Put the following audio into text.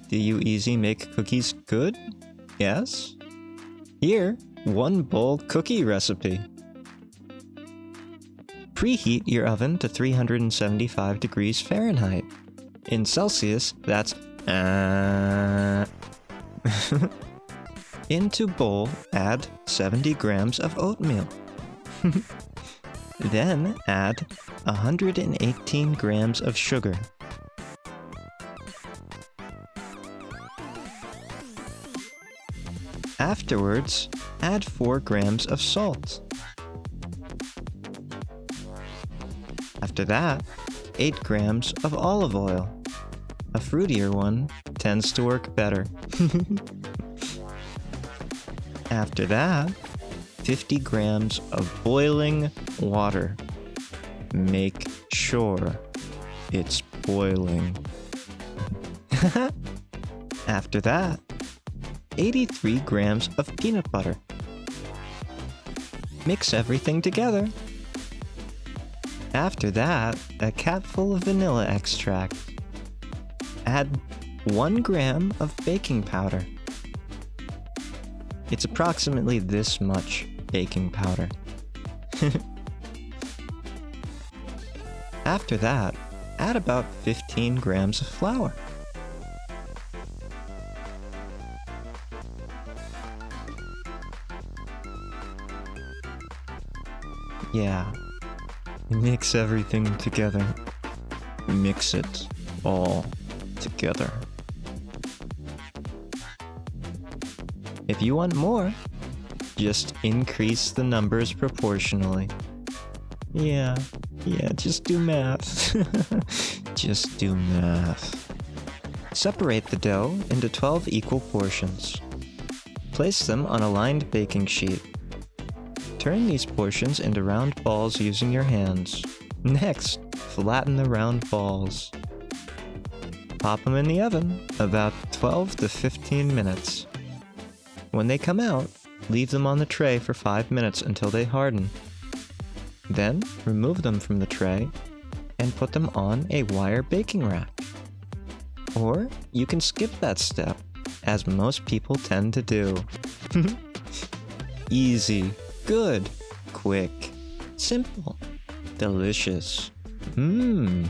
Do you easy make cookies good? Yes? Here, 1 bowl cookie recipe. Preheat your oven to 375 degrees Fahrenheit. In Celsius, that's Into bowl, add 70 grams of oatmeal. Then add 118 grams of sugar. Afterwards, add 4 grams of salt. After that, 8 grams of olive oil. A fruitier one tends to work better. After that, 50 grams of boiling water. Make sure it's boiling. After that, 83 grams of peanut butter. Mix everything together. After that, a capful of vanilla extract. Add 1 gram of baking powder. It's approximately this much baking powder. After that, add about 15 grams of flour. Yeah, mix everything together. Mix it all together. If you want more, just increase the numbers proportionally. Yeah, just do math. Just do math. Separate the dough into 12 equal portions. Place them on a lined baking sheet. Turn these portions into round balls using your hands. Next, flatten the round balls. Pop them in the oven about 12 to 15 minutes. When they come out, leave them on the tray for 5 minutes until they harden. Then, remove them from the tray and put them on a wire baking rack. Or, you can skip that step, as most people tend to do. Easy, good, quick, simple, delicious. Mmm.